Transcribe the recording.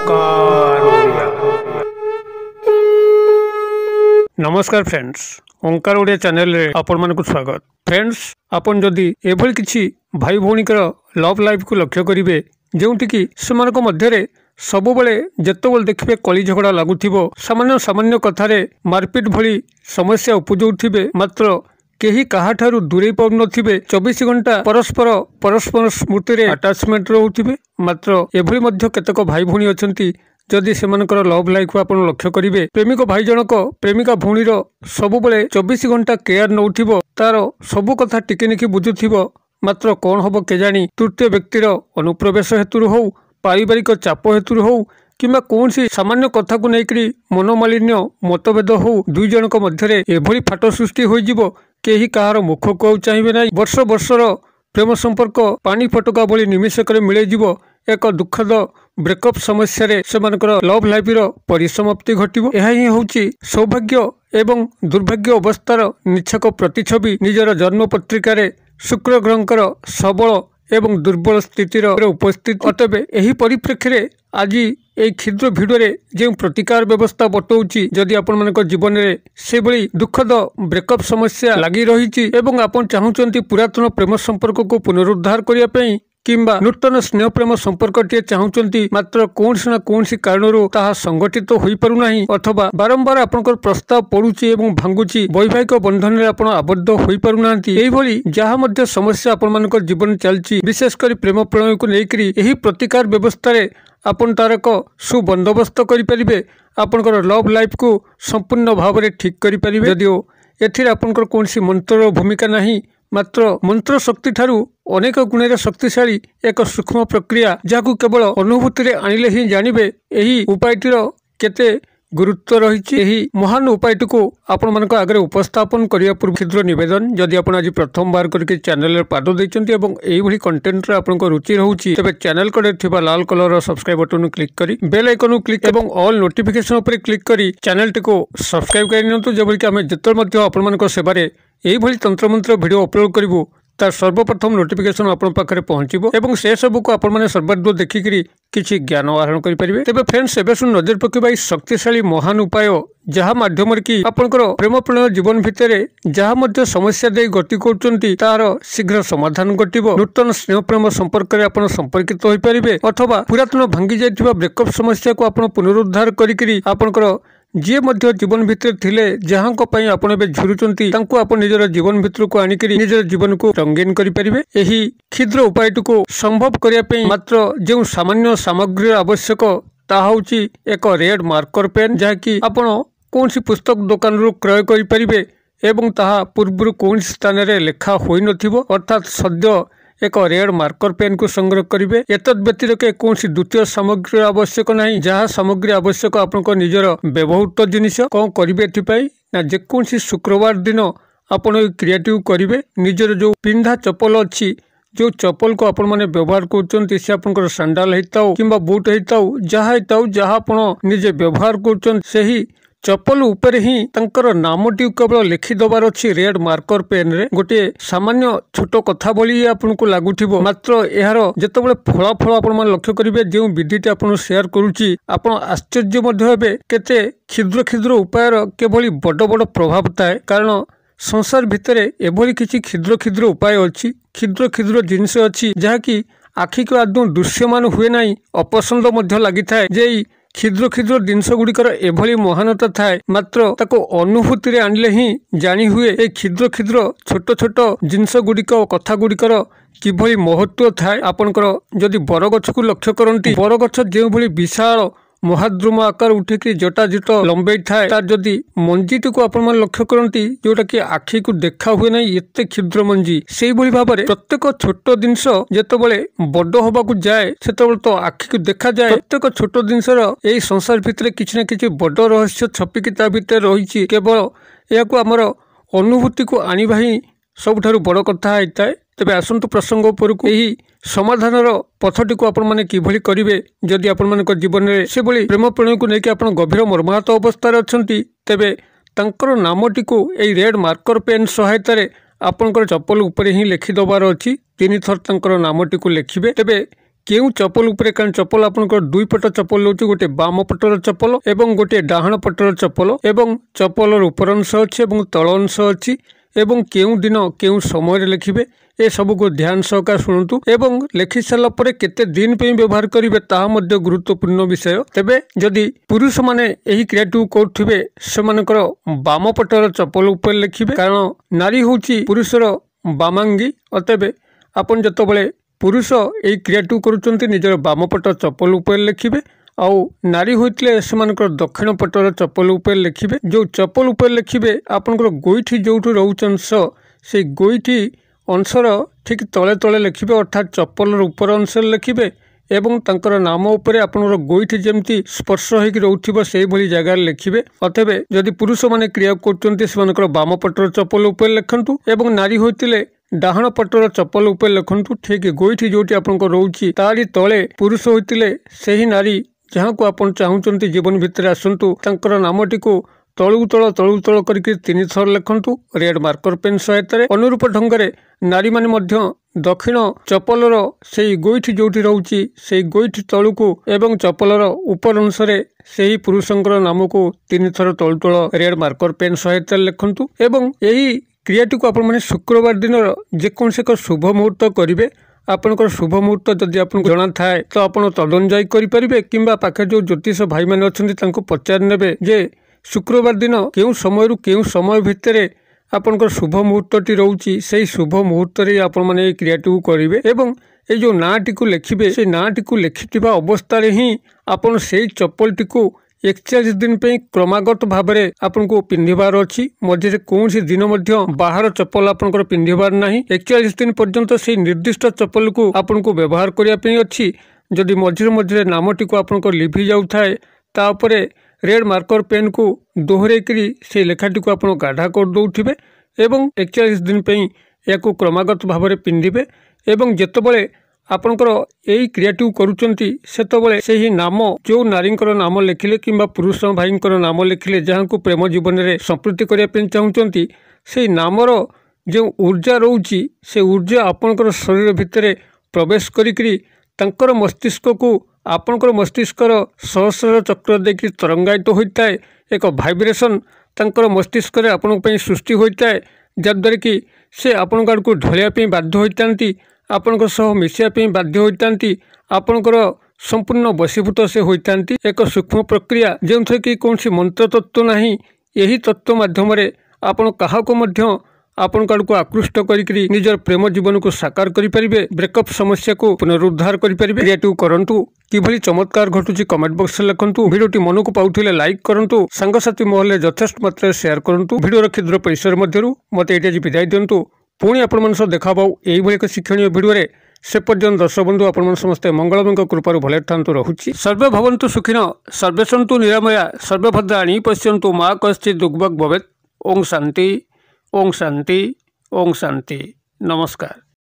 ओंकार ओडिया। नमस्कार फ्रेंड्स, ओंकार ओडिया चैनल रे आपण मानक स्वागत। फ्रेंड्स, आपण जदि एभली किछि भाई भौणीकर लव लाइफ को लक्ष्य करिवे जोंटि कि सेमानक मध्यरे सबुबले जेतेबेले देखिबे कली झगड़ा लागुथिबो, सामान्य सामान्य कथारे मारपीट भली समस्या उपजौथिबे, मात्र केही काहाठारु दूरे पाउनथिबे, 24 घंटा परस्पर स्मृति रे अटैचमेंट रहउथिबे। मात्र एभली मध्य केतक भाई भौणी अछंती जदि सेमानकर लव लाइफ को आपण लक्ष्य करिवे, प्रेमिक भाई जनक प्रेमिका भौणीर सबुबले 24 घंटा केयर नउथिबो, तार सबु कथा टिके निके बुझुथिबो, मात्र कोन हबो केजानी तृतीय व्यक्तिर अनुप्रवेश हेतुरु हो, पारिवारिक चाप हेतुरु हो, किंबा कौन सी सामान्य कथा को लेकर मनोमालिन्य मतभेद हो, दुई जनक मध्यरे एभली फाट सृष्टि होइजिबो, केही कहार मुख को चाहिए ना। वर्ष वर्षर प्रेम संपर्क पानी फटका भली निमिषक मिले जीवो, एक दुखद ब्रेकअप समस्या रे सेमानकर लव लाइफ रो परिसमाप्ति घटिबो। यह ही होची सौभाग्य एवं दुर्भाग्य अवस्थार निछक प्रतिछवि निजर जन्म पत्रिका रे शुक्र ग्रहंकर सबल एवं दुर्बल स्थितिर उपस्थित अतबे एही परिप्रेक्षी रे आज এই ক্ষুদ্র ভিডিওরে যে প্রতিকার ব্যবস্থা বতাউছি, যদি আপনার জীবনে সেভাবে দুঃখদ ব্রেকअप সমস্যা লাগি রয়েছে এবং আপন চাহুচন্তি পুরাতন প্রেম সম্পর্কକୁ পুনরুদ্ধার করিয়া ପାଇଁ কিংবা নূতন স্নেহ প্রেম সম্পর্কটিଏ চাহুচন্তি, মাত্র কୌଣସି ନା କୌଣସି କାରଣରୁ ତାହା ସଂଗଠିତ ହୋଇପାରୁନାହିଁ ଅଥବା ବାରମ୍ବାର ଆପଣଙ୍କର ପ୍ରସ୍ତାବ ପଡୁଛି ଏବଂ ଭାଙ୍ଗୁଛି, ବୈବାହିକ ବନ୍ଧନରେ ଆପଣ ଆବଦ୍ଧ ହୋଇପାରୁନାହାନ୍ତି, ଏଇଭଳି ଯାହା ମଧ୍ୟ ସମସ୍ୟା ଆପଣମାନଙ୍କ ଜୀବନ ଚାଲିଛି, ବିଶେଷ କରି ପ୍ରେମ ପ୍ରଣୟକୁ ନେଇକରି ଏହି ପ୍ରତିକାର ବ୍ୟବସ୍ଥାରେ आपण तार एक सुबंदोबस्त करें, आपंकर लव लाइफ को संपूर्ण भाव में ठीक करें। जदिओ एथिर आपंकर कौन मंत्र भूमिका नहीं, मात्र मंत्र शक्ति ठारू अनेक गुण शक्तिशाली एक सूक्ष्म प्रक्रिया, जहां केवल अनुभूति आणिले ही जानिबे एही उपायटीर केते गुरुत्व रही। महान उपायटी को आपण मान आगे उपस्थापन करने पूर्व क्षुद्र निवेदन, जदि आप आज प्रथम बार करके चैनल पाद देते और कंटेंट आपन रुचि रोचे, तेज चैनल कड़े लाल कलर सब्सक्राइब बटन क्लिक करी बेल आइकन क्लिक और ऑल नोटिफिकेशन उपर क्लिक करी चैनल टी को सब्सक्राइब कर जबकि आम जिते आपण सेवारे यही तंत्र मंत्र वीडियो अपलोड करूँ, तार सर्वप्रथम नोटिफिकेशन आपन पाखरे पहुंचबो एवं से सब को आपण माने सर्वादूर देखिकरी किछि ज्ञान आहरण करि परिबे। तेबे फ्रेंड्स, एबे सुन नजर पकेबा शक्तिशाली महान उपाय, जहा माध्यम कि आपनकर प्रेम प्रणय जीवन भितरे जहा मध्य समस्या दे गति करचंती तार शीघ्र समाधान घटिबो, नूतन स्नेह प्रेम संपर्क रे आपण संपर्कित होई परिबे अथवा पुरातन भांगी जायतिबा ब्रेकअप समस्या को आपण पुनरुद्धार करिकरी आपनकर जी मध्य जीवन भितर थिले जहां को पई आपण बे झुरुचंती तांको आपण निजर जीवन भितर को आनिकरी निजर जीवन को रंगीन करि परिबे। एही क्षुद्र उपायटी को संभव करिया पई मात्र जो सामान्य सामग्री आवश्यक ता होची एक रेड मार्कर पेन, जहा कि आपण कोनसी पुस्तक दुकान रो क्रय करि परिबे एवं ताहा पूर्व कौन स्थान रे लेखा होई नथिबो, अर्थात सद्य एक रेड मार्कर पेन को संग्रह करेंगे। एतद व्यतिरिक्त कौन द्वितीय सामग्री आवश्यक नहीं, जहाँ सामग्री आवश्यक आपन निजर व्यवहृत जिनिस कौन करेंगे ना जेकोसी शुक्रवार दिन आपण क्रिएटिव करेंगे। निजर जो पिंधा चप्पल अच्छी, जो चप्पल को आपण माने व्यवहार कर आपंकर सैंडल होता कि बुट होता जहाँ आप निजे व्यवहार कर चप्पल उपर ही तंकर नामटी केवल लिखिदबार अच्छी रेड मार्कर पेन रे। गोटे सामान्य छोट कथा भली आपको लगुथिबो, मात्र यार जेतेबेले फलाफल आपण लक्ष्य करेंगे जो विधिटी आपन शेयर करुच्ची, आपण आश्चर्य मध्य हेबे केते क्षुद्र क्षुद्र उपायर केभली बड़ बड़ प्रभाव थाए। कारण संसार भितरे एभली किछि क्षुद्र क्षुद्र उपाय अच्छी, क्षुद्र क्षुद्र जिनिस अच्छी जहाँकि आखि को आदौ दृश्यमान हुए ना, अपसंद मध्य लगी थाए जे क्षुद्र क्षुद्र जिनस गुड़िकर एभली महानता थाए, मात्र ताको अनुभूति रे आनिले ही जानी हुए ए क्षुद्र क्षुद्र छोट छोट जिनस गुड़िक कथा गुड़िकर किभली महत्व थाए। आपनकर जदि बरगछ को लक्ष्य करंती, बरगछ जो भली विशाल महाद्रुम आकार उठिक जटाजुट लंबे थाए, तार जदि मंजीटी को आपण लक्ष्य करंती जोटा कि आखि को देखा हुए ना एते क्षुद्र मंजी, से भाव में प्रत्येक छोट जिनस जेतेबेले बड़ होबाकू जाए सेतेबेले तो आखि को देखा जाए। प्रत्येक छोट जिनसर एई संसार भितर किछि ना किछि बड़ रहस्य छपिकी ता भितर रहिछि, केवल याकू आमर अनुभूति को आनिबा ही सबुठारु बड़ कथा होइताए। तेबे आसंतु प्रसंग उपरकू एही समाधानर पथटी को आपण माने किभली करिवे, जदि आपण मानक जीवन में से भली प्रेम प्रणय को लेकिन आपण गभीर मर्माहत अवस्था अछंती, तेबे तांकर नामटी को एई रेड मार्कर पेन सहायता रे आपनकर चप्पल ऊपर ही लिखिदबार अछि। 3 थर तांकर नामटी को लिखिबे। तेबे केउ चप्पल उपरे कारण चप्पल आपनकर दुई पट चप्पल होची गोटे बाम पटर चप्पल एवं गोटे डाहाण पटर चप्पल एवं चप्पलर उपर अंश अछि एवं तल अंश अछि एवं केउ दिन केउ समय लिखिबे ए सब को ध्यान सहकार शुणु एवं लिखि सारा पर केते दिन पे व्यवहार करेंगे ताहा मध्य गुरुत्वपूर्ण विषय। तेबे जदि पुरुष माने एही क्रियाटू करुथिबे सेमानकर बाम पटर चप्पल उपर लिखिबे कारण नारी होची पुरुषर बामांगी। अतबे आपन जतबेले पुरुष एही क्रियाटू करूचंती निजर बाम पट चप्पल उपर लिखिबे आउ नारी होइतले सेमानकर दक्षिण पटर चप्पल उपर लिखिबे। जो चप्पल उपर लिखिबे आपनकर गोइठी जोठु रहउचंस से गोइठी अंशर ठीक तले तले लिखिबे अर्थात चप्पलर उपर अंश लिखिबे एवं तंकर नाम उपरे आपनकर गोइठी जेमती स्पर्श होइक रहउथिबो सेही भली जगह लिखिबे। अतबे जदि पुरुष माने क्रिया करचंती सेमानकर बाम पटर चप्पल उपर लिखंतु एवं नारी होइतले डाहाण पटर चप्पल उपर लिखंतु। ठीक गोइठी जोटी आपनकर रहउची तारी तले पुरुष होइतले सेही नारी जहाँ को आपण चाहूचंती जीवन भितर आसंतु तंकर नामटी को तलु तल करके 3 थर लिखंतु रेड मार्कर पेन सहायता अनुरूप ढंगरे नारी माने मध्य दक्षिण चप्पलर सेही गोइठी जोटी रहउची सेही गोइठी तलुको एवं चप्पलर उपर अंशरे सेही पुरुषंकर नाम को 3 थर तल रेड मार्कर पेन सहायता लिखंतु। एवं एही क्रियाटी को आपण माने शुक्रवार दिन जेकोनसे एक शुभ मुहूर्त करिवे। आपनकर शुभ मुहूर्त जदि आपन जणा थाए तो आपण तदनुयायी करि परिबे किंबा पाखे जो ज्योतिष भाई माने अछंती तांको पचार नेबे जे शुक्रवार दिन केउ समय रु केउ समय भितरे आपनकर शुभ मुहूर्तटी रहउची सेही शुभ मुहूर्त रे आपण माने क्रियाटी करिवे एवं ए जो नाटी को लिखिबे से नाटी को लिखिथिबा अवस्था रे ही आपण सेही चप्पलटी को 41 दिन पे क्रमागत भाव में आपको पिंधिबार अच्छी मझे कौन दिन बाहर चप्पल आपंकर पिंधिबार नहीं 41 दिन पर्यंत से निर्दिष्ट चप्पल को आपको व्यवहार करने अच्छी। जदि मझे मझे नामटी को आपंकर लिभि जाए तापरे रेड मार्कर पेन को दोहरेकरी से लेखाटी को आप गाढ़ा कर दौथे एवं 41 दिन पे या क्रमागत भाव में पिंधिबे एवं जेतबेले आपणकर यही क्रियाटी करुचंती सेतबेले सेही नाम जो नारींकर नाम लिखिले किंबा पुरुष भाईंकर नाम लिखिले जहाँ को प्रेम जीवन में संपृक्ति करने चाहूँगी से नामर जो ऊर्जा रोची से ऊर्जा आपणकर शरीर भितर प्रवेश करी तांकर मस्तिष्क को आपणकर मस्तिष्कर सहस्र चक्र देखिए तरंगायित होता है एक भाइब्रेशन तांकर मस्तिष्क आपण सृष्टि होता है जद्वारा कि से आपण आड़ को ढलिया बाध्य होती आपण मिसापी बाध्य होती आपणकर संपूर्ण वशीभूत से होता एक सूक्ष्म प्रक्रिया जो थे कि कौन मंत्र तत्व नहीं यही तत्व माध्यम आपण क्या आपण को आकृष्ट करी निजर प्रेम जीवन को साकार करें ब्रेकअप समस्या को पुनरुद्धार करें क्रिएटिव करंतु किभली चमत्कार घटुची कमेंट बॉक्स में लिखंतु। वीडियोटी मन को पाउथिले लाइक करंतु सांगसाथी महल यथेष्ट मात्रा शेयर करंतु। वीडियो क्षुद्र परिसर मध्यरु मते एटी आज विदाय दिंतु पुणी आपण देखा पाऊ यही एक शिक्षणीय भिडियो से पर्यंत दर्शक बंधु आपण समस्ते मंगलमय कृपार भले था रहुछि। सर्वे भवन्तु सुखिन सर्वे सन्तु निरामया सर्वे भद्राणि पश्यन्तु मा कश्चित् दुर्भग भवेत्। ओम शांति ओम शांति ओम शांति। नमस्कार।